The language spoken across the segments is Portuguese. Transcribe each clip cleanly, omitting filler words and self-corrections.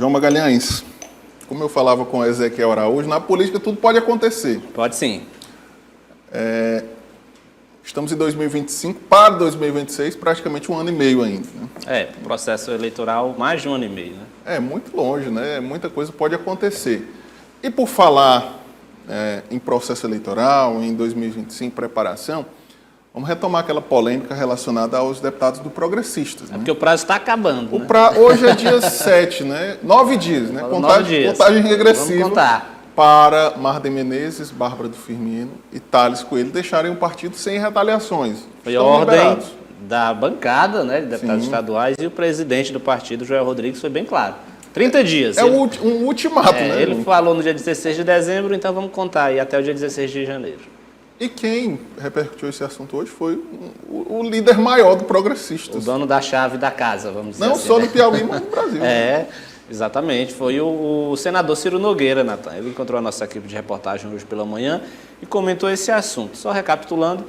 João Magalhães, como eu falava com Ezequiel Araújo, na política tudo pode acontecer. Pode sim. Estamos em 2025, para 2026, praticamente um ano e meio ainda. Né? Processo eleitoral, mais de um ano e meio. Né? É muito longe, né? Muita coisa pode acontecer. E por falar em processo eleitoral, em 2025, preparação, vamos retomar aquela polêmica relacionada aos deputados do Progressistas. Né? Porque o prazo está acabando. Né? Hoje é dia 7, né? 9 dias, né? Contagem regressiva. Vamos contar. Para Marden Menezes, Bárbara do Firmino e Thales Coelho deixarem o partido sem retaliações. Foi a ordem da bancada, né, de deputados estaduais, e o presidente do partido, Joel Rodrigues, foi bem claro. 30 dias. Um ultimato, né? Ele falou no dia 16 de dezembro, então vamos contar aí até o dia 16 de janeiro. E quem repercutiu esse assunto hoje foi o líder maior do Progressistas. O dono da chave da casa, vamos dizer assim. Não só no Piauí, mas no Brasil. Exatamente, foi o senador Ciro Nogueira, Natan. Ele encontrou a nossa equipe de reportagem hoje pela manhã e comentou esse assunto. Só recapitulando,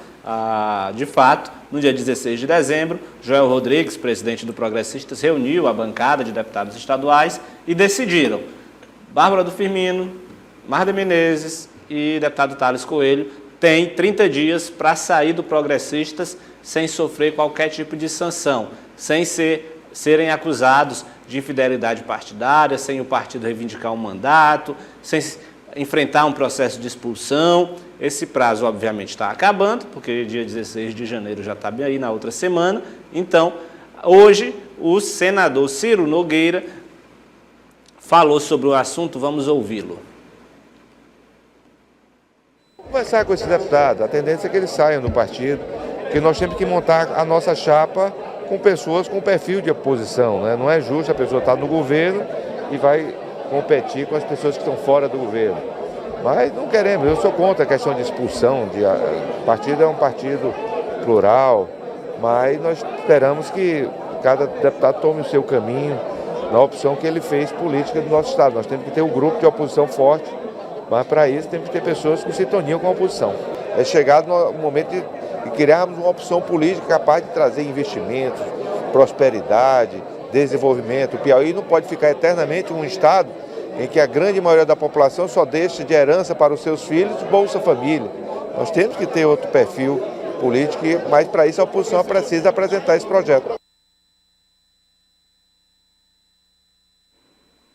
de fato, no dia 16 de dezembro, Joel Rodrigues, presidente do Progressistas, reuniu a bancada de deputados estaduais e decidiram: Bárbara do Firmino, Marden Menezes e deputado Thales Coelho têm 30 dias para sair do Progressistas sem sofrer qualquer tipo de sanção, sem serem acusados de infidelidade partidária, sem o partido reivindicar um mandato, sem enfrentar um processo de expulsão. Esse prazo, obviamente, está acabando, porque dia 16 de janeiro já está bem aí, na outra semana. Então, hoje, o senador Ciro Nogueira falou sobre o assunto, vamos ouvi-lo. Conversar com esse deputado, a tendência é que eles saiam do partido, porque nós temos que montar a nossa chapa com pessoas com perfil de oposição, né? Não é justo a pessoa estar no governo e vai competir com as pessoas que estão fora do governo. Mas não queremos, eu sou contra a questão de expulsão, o partido é um partido plural, mas nós esperamos que cada deputado tome o seu caminho na opção que ele fez política do nosso estado. Nós temos que ter um grupo de oposição forte, mas para isso temos que ter pessoas que sintonizam com a oposição. É chegado no momento de criarmos uma opção política capaz de trazer investimentos, prosperidade, desenvolvimento. O Piauí não pode ficar eternamente um estado em que a grande maioria da população só deixa de herança para os seus filhos Bolsa Família. Nós temos que ter outro perfil político, mas para isso a oposição precisa apresentar esse projeto.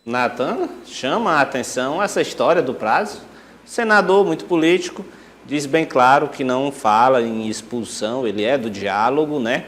Natan, chama a atenção essa história do prazo. Senador muito político, diz bem claro que não fala em expulsão, ele é do diálogo, né?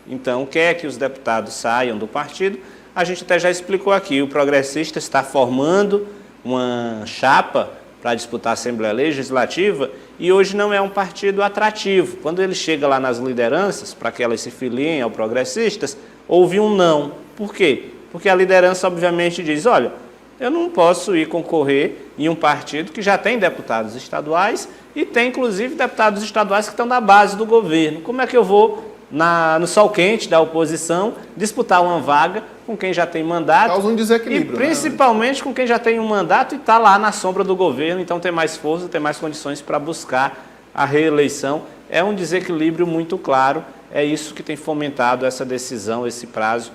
Então, quer que os deputados saiam do partido. A gente até já explicou aqui, o Progressista está formando uma chapa para disputar a Assembleia Legislativa e hoje não é um partido atrativo. Quando ele chega lá nas lideranças, para que elas se filiem ao Progressistas, houve um não. Por quê? Porque a liderança, obviamente, diz: olha, eu não posso ir concorrer em um partido que já tem deputados estaduais e tem, inclusive, deputados estaduais que estão na base do governo. Como é que eu vou, no sol quente da oposição, disputar uma vaga com quem já tem mandato? Causa um desequilíbrio. E principalmente com quem já tem um mandato e está lá na sombra do governo, então tem mais força, tem mais condições para buscar a reeleição. É um desequilíbrio muito claro, é isso que tem fomentado essa decisão, esse prazo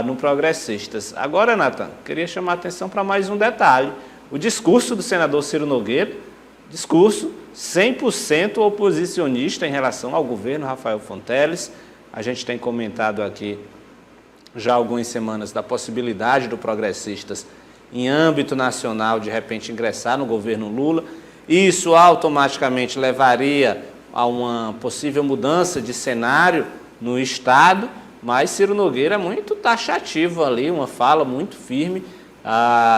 no Progressistas. Agora, Natan, queria chamar a atenção para mais um detalhe. O discurso do senador Ciro Nogueira, discurso 100% oposicionista em relação ao governo Rafael Fonteles. A gente tem comentado aqui já há algumas semanas da possibilidade do Progressistas, em âmbito nacional, de repente ingressar no governo Lula. Isso automaticamente levaria a uma possível mudança de cenário no Estado, mas Ciro Nogueira é muito taxativo ali, uma fala muito firme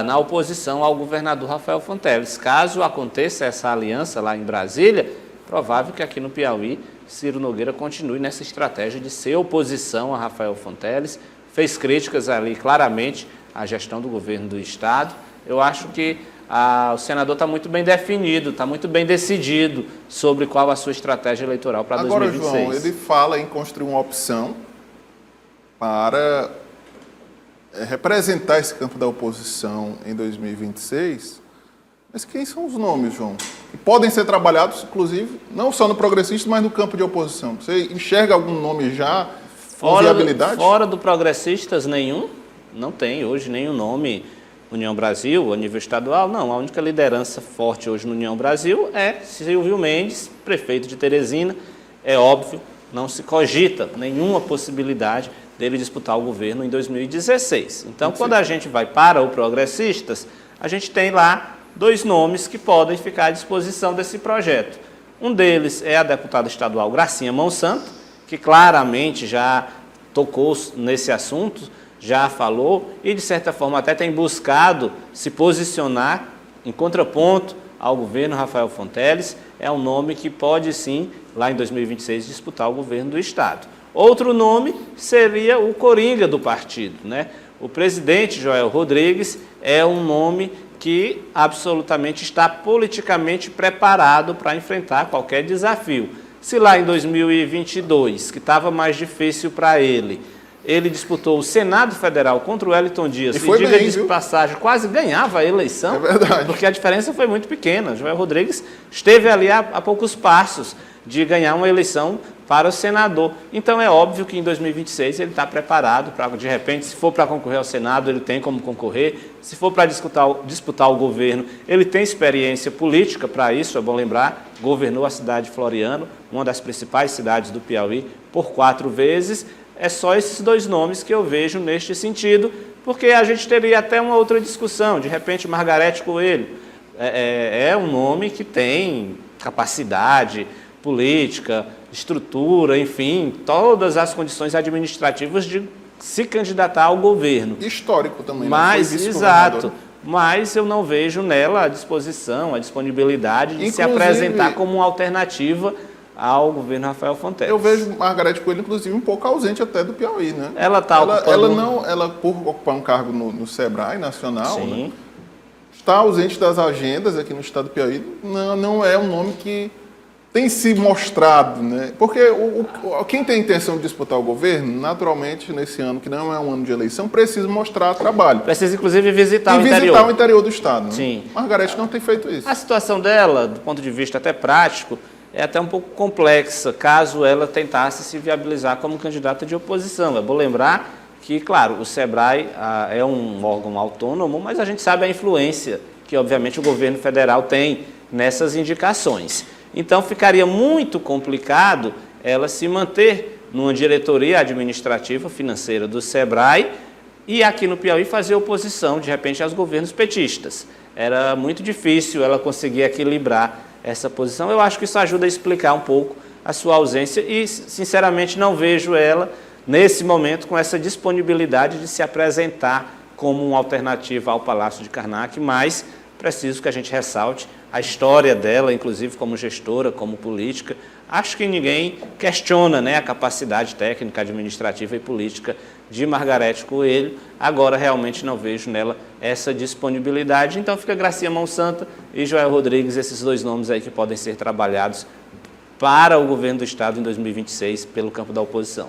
na oposição ao governador Rafael Fonteles. Caso aconteça essa aliança lá em Brasília, provável que aqui no Piauí Ciro Nogueira continue nessa estratégia de ser oposição a Rafael Fonteles. Fez críticas ali claramente à gestão do governo do Estado. Eu acho que o senador está muito bem definido, está muito bem decidido sobre qual a sua estratégia eleitoral para 2026. Agora, João, ele fala em construir uma opção para representar esse campo da oposição em 2026. Mas quem são os nomes, João? Que podem ser trabalhados, inclusive, não só no Progressista, mas no campo de oposição. Você enxerga algum nome já com viabilidade? Fora do Progressistas, nenhum. Não tem hoje nenhum nome União Brasil, a nível estadual, não. A única liderança forte hoje no União Brasil é Silvio Mendes, prefeito de Teresina. É óbvio, não se cogita nenhuma possibilidade dele disputar o governo em 2016. Então, quando a gente vai para o Progressistas, a gente tem lá 2 nomes que podem ficar à disposição desse projeto. Um deles é a deputada estadual Gracinha Monsanto, que claramente já tocou nesse assunto, já falou e, de certa forma, até tem buscado se posicionar em contraponto ao governo Rafael Fonteles. É um nome que pode, sim, lá em 2026, disputar o governo do Estado. Outro nome seria o coringa do partido, né? O presidente Joel Rodrigues é um nome que absolutamente está politicamente preparado para enfrentar qualquer desafio. Se lá em 2022, que estava mais difícil para ele disputou o Senado Federal contra o Wellington Dias e diga de passagem, quase ganhava a eleição, porque a diferença foi muito pequena. Joel Rodrigues esteve ali a poucos passos de ganhar uma eleição para o senador. Então é óbvio que em 2026 ele está preparado para, de repente, se for para concorrer ao Senado, ele tem como concorrer. Se for para disputar o governo, ele tem experiência política para isso, é bom lembrar. Governou a cidade de Floriano, uma das principais cidades do Piauí, por 4 vezes. É só esses 2 nomes que eu vejo neste sentido, porque a gente teria até uma outra discussão. De repente, Margarete Coelho é um nome que tem capacidade política, estrutura, enfim, todas as condições administrativas de se candidatar ao governo. Histórico também. Mas, exato. Mas eu não vejo nela a disposição, a disponibilidade de se apresentar como uma alternativa ao governo Rafael Fonteles. Eu vejo Margarete Coelho, inclusive, um pouco ausente até do Piauí, né? Ela por ocupar um cargo no SEBRAE nacional, sim, né, está ausente das agendas aqui no estado do Piauí. Não é um nome que tem se mostrado, né? Porque quem tem intenção de disputar o governo, naturalmente, nesse ano, que não é um ano de eleição, precisa mostrar trabalho. Precisa, inclusive, visitar o interior. Visitar o interior do estado. Né? Sim. Margarete não tem feito isso. A situação dela, do ponto de vista até prático, é até um pouco complexa, caso ela tentasse se viabilizar como candidata de oposição. É bom lembrar que, claro, o SEBRAE é um órgão autônomo, mas a gente sabe a influência que, obviamente, o governo federal tem nessas indicações. Então, ficaria muito complicado ela se manter numa diretoria administrativa financeira do SEBRAE e aqui no Piauí fazer oposição, de repente, aos governos petistas. Era muito difícil ela conseguir equilibrar essa posição. Eu acho que isso ajuda a explicar um pouco a sua ausência e, sinceramente, não vejo ela, nesse momento, com essa disponibilidade de se apresentar como uma alternativa ao Palácio de Karnak, mas preciso que a gente ressalte a história dela, inclusive como gestora, como política. Acho que ninguém questiona, né, a capacidade técnica, administrativa e política de Margarete Coelho. Agora, realmente não vejo nela essa disponibilidade. Então, fica Gracinha Monsanto e Joel Rodrigues, esses 2 nomes aí que podem ser trabalhados para o governo do Estado em 2026 pelo campo da oposição.